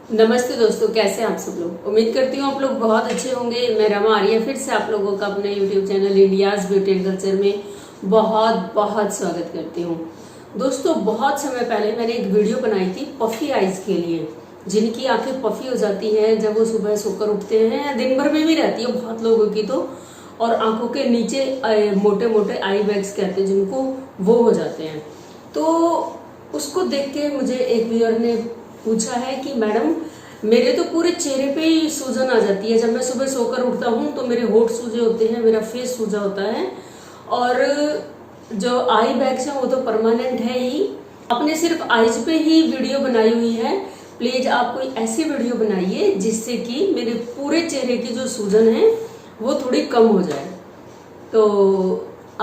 नमस्ते दोस्तों, कैसे हैं आप सब लोग। उम्मीद करती हूँ आप लोग बहुत अच्छे होंगे। मैं रमा आर्या फिर से आप लोगों का अपने YouTube channel India's beauty and culture में बहुत बहुत स्वागत करती हूँ। दोस्तों, बहुत समय पहले मैंने एक वीडियो बनाई थी पफी आइज के लिए, जिनकी आंखें पफी हो जाती हैं जब वो सुबह सोकर उठते हैं या दिन भर में भी रहती है बहुत लोगों की, तो और आंखों के नीचे मोटे मोटे आई बैग्स कहते हैं जिनको, वो हो जाते हैं। तो उसको देख के मुझे एक व्यूअर ने पूछा है कि मैडम, मेरे तो पूरे चेहरे पे ही सूजन आ जाती है। जब मैं सुबह सोकर उठता हूँ तो मेरे होठ सूजे होते हैं, मेरा फेस सूजा होता है, और जो आई बैग्स हैं वो तो परमानेंट है ही। आपने सिर्फ आईज पे ही वीडियो बनाई हुई है, प्लीज आप कोई ऐसी वीडियो बनाइए जिससे कि मेरे पूरे चेहरे की जो सूजन है वो थोड़ी कम हो जाए। तो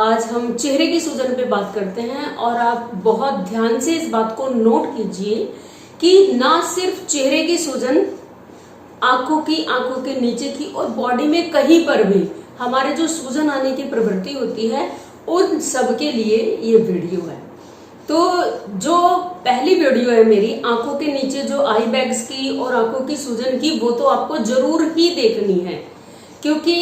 आज हम चेहरे की सूजन पे बात करते हैं, और आप बहुत ध्यान से इस बात को नोट कीजिए कि ना सिर्फ चेहरे की सूजन, आंखों के नीचे की और बॉडी में कहीं पर भी हमारे जो सूजन आने की प्रवृत्ति होती है, उन सब के लिए ये वीडियो है। तो जो पहली वीडियो है मेरी आंखों के नीचे जो आई बैग्स की और आंखों की सूजन की, वो तो आपको जरूर ही देखनी है, क्योंकि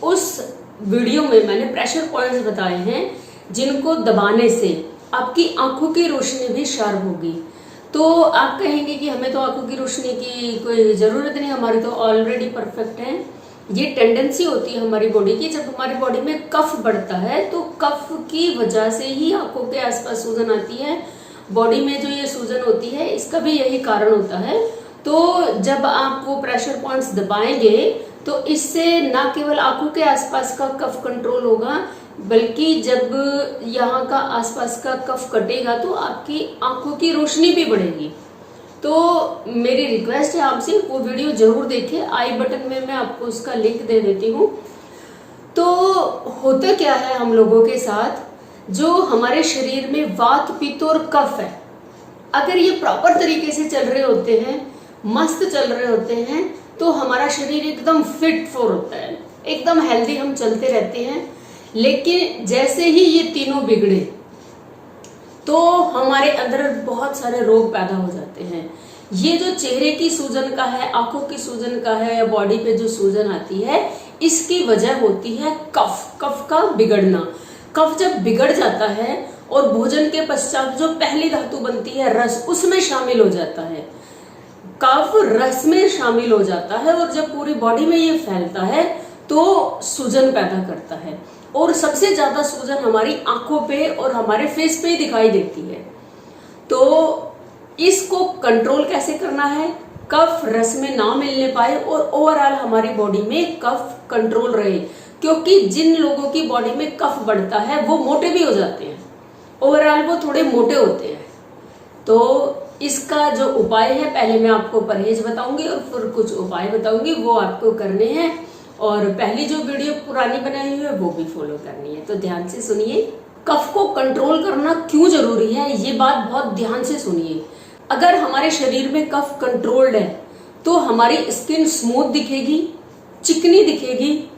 उस वीडियो में मैंने प्रेशर पॉइंट्स बताए हैं जिनको दबाने से आपकी आंखों की रोशनी भी शार्प होगी। तो आप कहेंगे कि हमें तो आंखों की रोशनी की कोई जरूरत नहीं, हमारी तो ऑलरेडी परफेक्ट है। ये टेंडेंसी होती है हमारी बॉडी की, जब हमारी बॉडी में कफ बढ़ता है तो कफ की वजह से ही आंखों के आसपास सूजन आती है। बॉडी में जो ये सूजन होती है इसका भी यही कारण होता है। तो जब आप वो प्रेशर पॉइंट्स दबाएंगे तो इससे ना केवल आंखों के आसपास का कफ कंट्रोल होगा, बल्कि जब यहाँ का आसपास का कफ कटेगा तो आपकी आंखों की रोशनी भी बढ़ेगी। तो मेरी रिक्वेस्ट है आपसे, वो वीडियो जरूर देखें। आई बटन में मैं आपको उसका लिंक दे देती हूँ। तो होता क्या है हम लोगों के साथ, जो हमारे शरीर में वात पित्त और कफ है, अगर ये प्रॉपर तरीके से चल रहे होते हैं, मस्त चल रहे होते हैं, तो हमारा शरीर एकदम फिट फॉर होता है, एकदम हेल्दी हम चलते रहते हैं। लेकिन जैसे ही ये तीनों बिगड़े तो हमारे अंदर बहुत सारे रोग पैदा हो जाते हैं। ये जो चेहरे की सूजन का है, आंखों की सूजन का है, या बॉडी पे जो सूजन आती है, इसकी वजह होती है कफ का बिगड़ना। कफ जब बिगड़ जाता है और भोजन के पश्चात जो पहली धातु बनती है रस, उसमें शामिल हो जाता है, कफ रस में शामिल हो जाता है, और जब पूरी बॉडी में ये फैलता है तो सूजन पैदा करता है। और सबसे ज्यादा सूजन हमारी आंखों पे और हमारे फेस पे दिखाई देती है। तो इसको कंट्रोल कैसे करना है, कफ रस में ना मिलने पाए और ओवरऑल हमारी बॉडी में कफ कंट्रोल रहे। क्योंकि जिन लोगों की बॉडी में कफ बढ़ता है वो मोटे भी हो जाते हैं, ओवरऑल वो थोड़े मोटे होते हैं। तो इसका जो उपाय है, पहले मैं आपको परहेज बताऊंगी और फिर कुछ उपाय बताऊंगी, वो आपको करने हैं। और पहली जो वीडियो पुरानी बनाई हुई है वो भी फॉलो करनी है। तो ध्यान से सुनिए, कफ को कंट्रोल करना क्यों जरूरी है, ये बात बहुत ध्यान से सुनिए। अगर हमारे शरीर में कफ कंट्रोल्ड है तो हमारी स्किन स्मूथ दिखेगी, चिकनी दिखेगी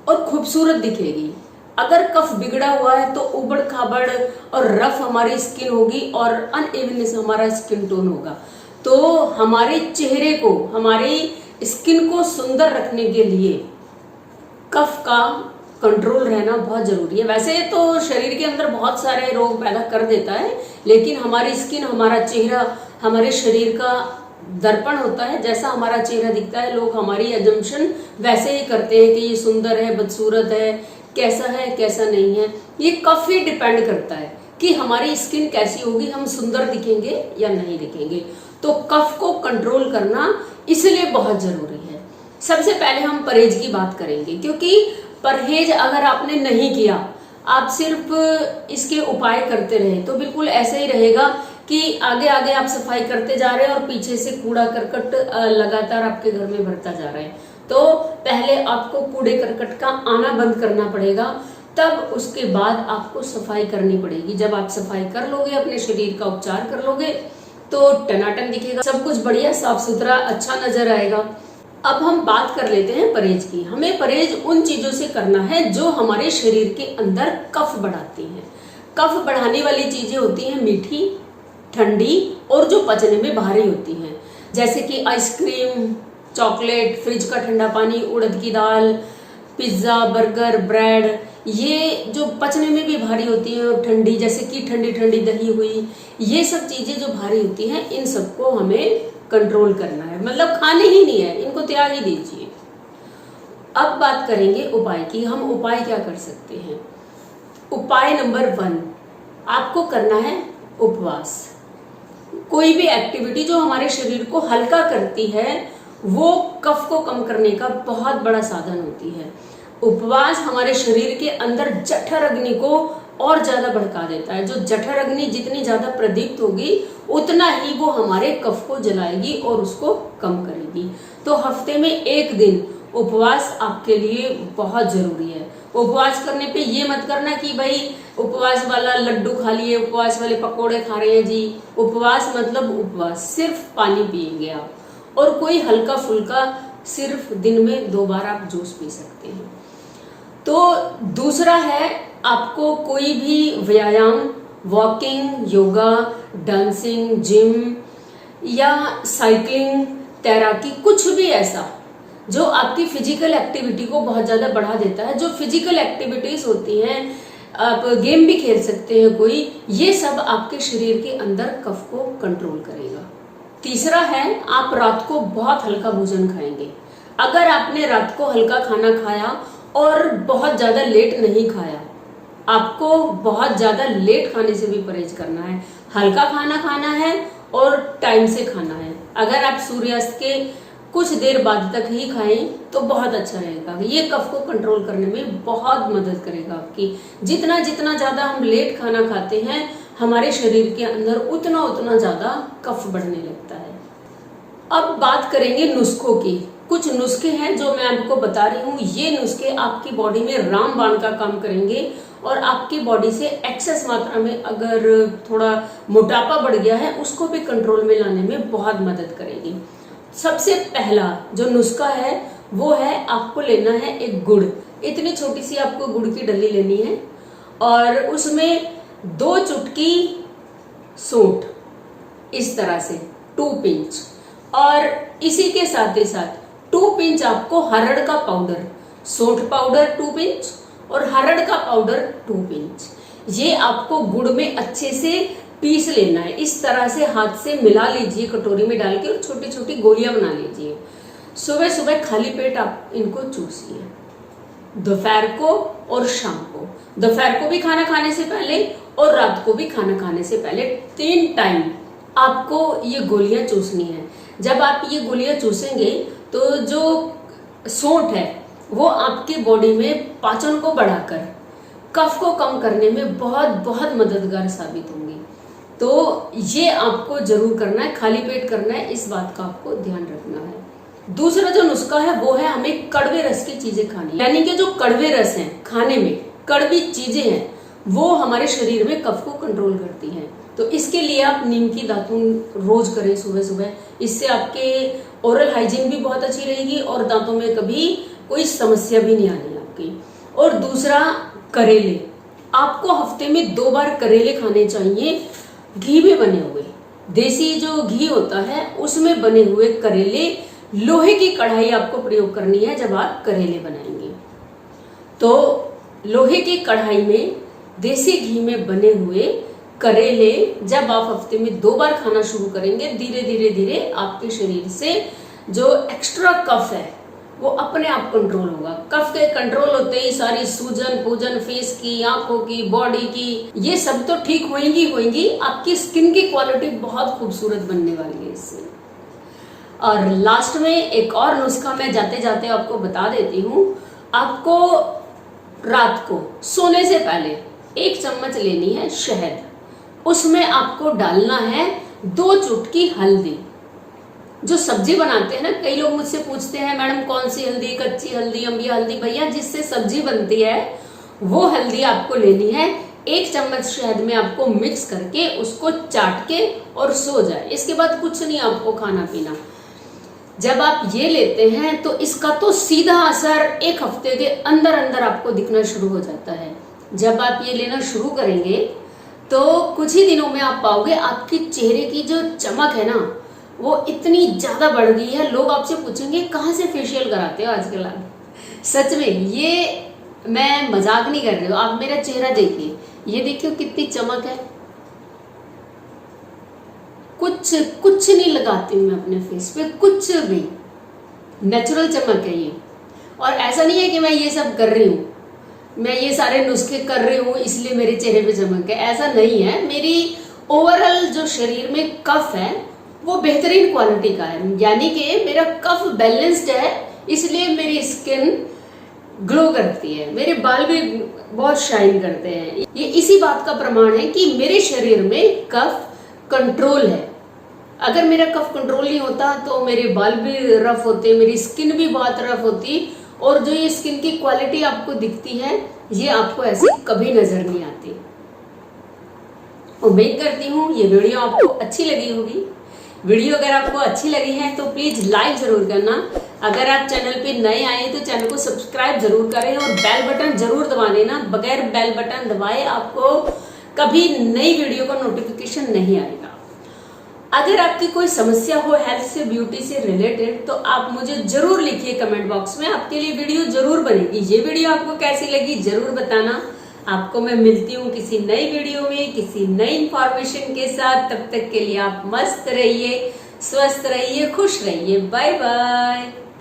और खूबसूरत दिखेगी। अगर कफ बिगड़ा हुआ है तो उबड़ खाबड़ और रफ हमारी स्किन होगी और अनइवननेस हमारा स्किन टोन होगा। तो हमारे चेहरे को, हमारी स्किन को सुंदर रखने के लिए कफ का कंट्रोल रहना बहुत जरूरी है। वैसे तो शरीर के अंदर बहुत सारे रोग पैदा कर देता है, लेकिन हमारी स्किन, हमारा चेहरा हमारे शरीर का दर्पण होता है। जैसा हमारा चेहरा दिखता है, लोग हमारी अजम्पशन वैसे ही करते हैं कि ये सुंदर है, बदसूरत है, कैसा है कैसा नहीं है। ये कफ ही डिपेंड करता है कि हमारी स्किन कैसी होगी, हम सुंदर दिखेंगे या नहीं दिखेंगे। तो कफ को कंट्रोल करना इसलिए बहुत जरूरी है। सबसे पहले हम परहेज की बात करेंगे, क्योंकि परहेज अगर आपने नहीं किया, आप सिर्फ इसके उपाय करते रहे, तो बिल्कुल ऐसे ही रहेगा कि आगे आगे आप सफाई करते जा रहे हैं और पीछे से कूड़ा करकट लगातार आपके घर में भरता जा रहा है। तो पहले आपको कूड़े करकट का आना बंद करना पड़ेगा, तब उसके बाद आपको सफाई करनी पड़ेगी। जब आप सफाई कर लोगे, अपने शरीर का उपचार कर लोगे, तो टनाटन दिखेगा, सब कुछ बढ़िया साफ सुथरा अच्छा नजर आएगा। अब हम बात कर लेते हैं परहेज की। हमें परहेज उन चीजों से करना है जो हमारे शरीर के अंदर कफ बढ़ाती हैं। कफ बढ़ाने वाली चीजें होती हैं मीठी, ठंडी और जो पचने में भारी होती हैं। जैसे कि आइसक्रीम, चॉकलेट, फ्रिज का ठंडा पानी, उड़द की दाल, पिज्जा, बर्गर, ब्रेड, ये जो पचने में भी भारी होती है और ठंडी, जैसे कि ठंडी ठंडी दही हुई, ये सब चीजें जो भारी होती हैं, इन सबको हमें कंट्रोल करना है, मतलब खाने ही नहीं है, इनको त्याग ही दीजिए। अब बात करेंगे उपाय की। हम उपाय क्या कर सकते हैं। उपाय नंबर 1, आपको करना है उपवास। कोई भी एक्टिविटी जो हमारे शरीर को हल्का करती है वो कफ को कम करने का बहुत बड़ा साधन होती है। उपवास हमारे शरीर के अंदर जठर अग्नि को और ज्यादा भड़का देता है। जो जठर अग्नि जितनी ज्यादा प्रदीप्त होगी उतना ही वो हमारे कफ को जलाएगी और उसको कम करेगी। तो हफ्ते में 1 दिन उपवास आपके लिए बहुत जरूरी है। उपवास करने पे ये मत करना कि भाई उपवास वाला लड्डू खा लिए, उपवास वाले पकोड़े खा रहे हैं जी। उपवास मतलब उपवास, सिर्फ पानी पिएंगे आप, और कोई हल्का फुल्का सिर्फ दिन में 2 बार आप जूस पी सकते हैं। तो दूसरा है, आपको कोई भी व्यायाम, वॉकिंग, योगा, डांसिंग, जिम या साइकिलिंग, तैराकी, कुछ भी ऐसा जो आपकी फिजिकल एक्टिविटी को बहुत ज्यादा बढ़ा देता है। जो फिजिकल एक्टिविटीज होती हैं, आप गेम भी खेल सकते हैं कोई, ये सब आपके शरीर के अंदर कफ को कंट्रोल करेगा। तीसरा है, आप रात को बहुत हल्का भोजन खाएंगे। अगर आपने रात को हल्का खाना खाया और बहुत ज्यादा लेट नहीं खाया, आपको बहुत ज्यादा लेट खाने से भी परहेज करना है। हल्का खाना खाना है और टाइम से खाना है। अगर आप सूर्यास्त के कुछ देर बाद तक ही खाएं तो बहुत अच्छा रहेगा। ये कफ को कंट्रोल करने में बहुत मदद करेगा आपकी। जितना जितना ज्यादा हम लेट खाना खाते हैं, हमारे शरीर के अंदर उतना उतना ज्यादा कफ बढ़ने लगता है। अब बात करेंगे नुस्खों की। कुछ नुस्खे हैं जो मैं आपको बता रही हूँ। ये नुस्खे आपकी बॉडी में रामबाण का काम करेंगे और आपकी बॉडी से एक्सेस मात्रा में अगर थोड़ा मोटापा बढ़ गया है उसको भी कंट्रोल में लाने में बहुत मदद करेगी। सबसे पहला जो नुस्खा है वो है, आपको लेना है एक गुड़। इतनी छोटी सी आपको गुड़ की डली लेनी है और उसमें 2 चुटकी सौंठ, इस तरह से 2 पिंच, और इसी के साथ ही साथ 2 पिंच आपको हरड़ का पाउडर, सौंठ पाउडर 2 पिंच और हरड़ का पाउडर 2 पिंच, ये आपको गुड़ में अच्छे से पीस लेना है। इस तरह से हाथ से मिला लीजिए कटोरी में डाल के और छोटी छोटी गोलियां बना लीजिए। सुबह सुबह खाली पेट आप इनको चूसिए, दोपहर को और शाम को। दोपहर को भी खाना खाने से पहले और रात को भी खाना खाने से पहले 3 टाइम आपको ये गोलियां चूसनी है। जब आप ये गोलियां चूसेंगे तो जो सौंठ है वो आपकी बॉडी में पाचन को बढ़ाकर कफ को कम करने में बहुत बहुत मददगार साबित होंगी। तो ये आपको जरूर करना है, खाली पेट करना है, इस बात का आपको ध्यान रखना है। दूसरा जो नुस्खा है वो है, हमें कड़वे रस की चीजें खानी, यानी कि जो कड़वे रस हैं, खाने में कड़वी चीजें हैं, वो हमारे शरीर में कफ को कंट्रोल करती हैं। तो इसके लिए आप नीम की दातुन रोज करें सुबह सुबह। इससे आपके ओरल हाइजीन भी बहुत अच्छी रहेगी और दांतों में कभी कोई समस्या भी नहीं आनी आपकी। और दूसरा, करेले। आपको हफ्ते में 2 बार करेले खाने चाहिए, घी में बने हुए। देसी जो घी होता है उसमें बने हुए करेले। लोहे की कढ़ाई आपको प्रयोग करनी है जब आप करेले बनाएंगे। तो लोहे की कढ़ाई में देसी घी में बने हुए करेले जब आप हफ्ते में 2 बार खाना शुरू करेंगे, धीरे धीरे धीरे आपके शरीर से जो एक्स्ट्रा कफ है वो अपने आप कंट्रोल होगा। कफ के कंट्रोल होते ही सारी सूजन पूजन, फेस की, आंखों की, बॉडी की, ये सब तो ठीक होंगी। आपकी स्किन की क्वालिटी बहुत खूबसूरत बनने वाली है इससे। और लास्ट में एक और नुस्खा मैं जाते जाते आपको बता देती हूँ। आपको रात को सोने से पहले 1 चम्मच लेनी है शहद। उसमें आपको डालना है 2 चुटकी हल्दी। जो सब्जी बनाते हैं ना, कई लोग मुझसे पूछते हैं मैडम कौन सी हल्दी, कच्ची हल्दी, अम्बिया हल्दी। भैया जिससे सब्जी बनती है वो हल्दी आपको लेनी है। 1 चम्मच शहद में आपको मिक्स करके उसको चाट के और सो जाए। इसके बाद कुछ नहीं आपको खाना पीना। जब आप ये लेते हैं तो इसका तो सीधा असर 1 हफ्ते के अंदर अंदर आपको दिखना शुरू हो जाता है। जब आप ये लेना शुरू करेंगे तो कुछ ही दिनों में आप पाओगे आपके चेहरे की जो चमक है ना, वो इतनी ज्यादा बढ़ गई है। लोग आपसे पूछेंगे कहाँ से फेशियल कराते हो आजकल आप। सच में, ये मैं मजाक नहीं कर रही हूँ। आप मेरा चेहरा देखिए, ये देखिए कितनी चमक है। कुछ नहीं लगाती हूँ मैं अपने फेस पे, कुछ भी। नेचुरल चमक है ये। और ऐसा नहीं है कि मैं ये सब कर रही हूँ, मैं ये सारे नुस्खे कर रही हूँ इसलिए मेरे चेहरे पे चमक है, ऐसा नहीं है। मेरी ओवरऑल जो शरीर में कफ है वो बेहतरीन क्वालिटी का है, यानी कि मेरा कफ बैलेंस्ड है, इसलिए मेरी स्किन ग्लो करती है, मेरे बाल भी बहुत शाइन करते हैं। ये इसी बात का प्रमाण है कि मेरे शरीर में कफ कंट्रोल है। अगर मेरा कफ कंट्रोल नहीं होता तो मेरे बाल भी रफ होते, मेरी स्किन भी बहुत रफ होती, और जो ये स्किन की क्वालिटी आपको दिखती है ये आपको ऐसी कभी नजर नहीं आती। उम्मीद करती हूँ ये वीडियो आपको अच्छी लगी होगी। वीडियो अगर आपको अच्छी लगी है तो प्लीज लाइक जरूर करना। अगर आप चैनल पे नए आए तो चैनल को सब्सक्राइब जरूर करें और बेल बटन जरूर दबा देना। बगैर बेल बटन दबाए आपको कभी नई वीडियो का नोटिफिकेशन नहीं आएगा। अगर आपकी कोई समस्या हो हेल्थ से, ब्यूटी से रिलेटेड, तो आप मुझे जरूर लिखिए कमेंट बॉक्स में, आपके लिए वीडियो जरूर बनेगी। ये वीडियो आपको कैसी लगी जरूर बताना। आपको मैं मिलती हूँ किसी नई वीडियो में किसी नई इंफॉर्मेशन के साथ। तब तक के लिए आप मस्त रहिए, स्वस्थ रहिए, खुश रहिए। Bye bye.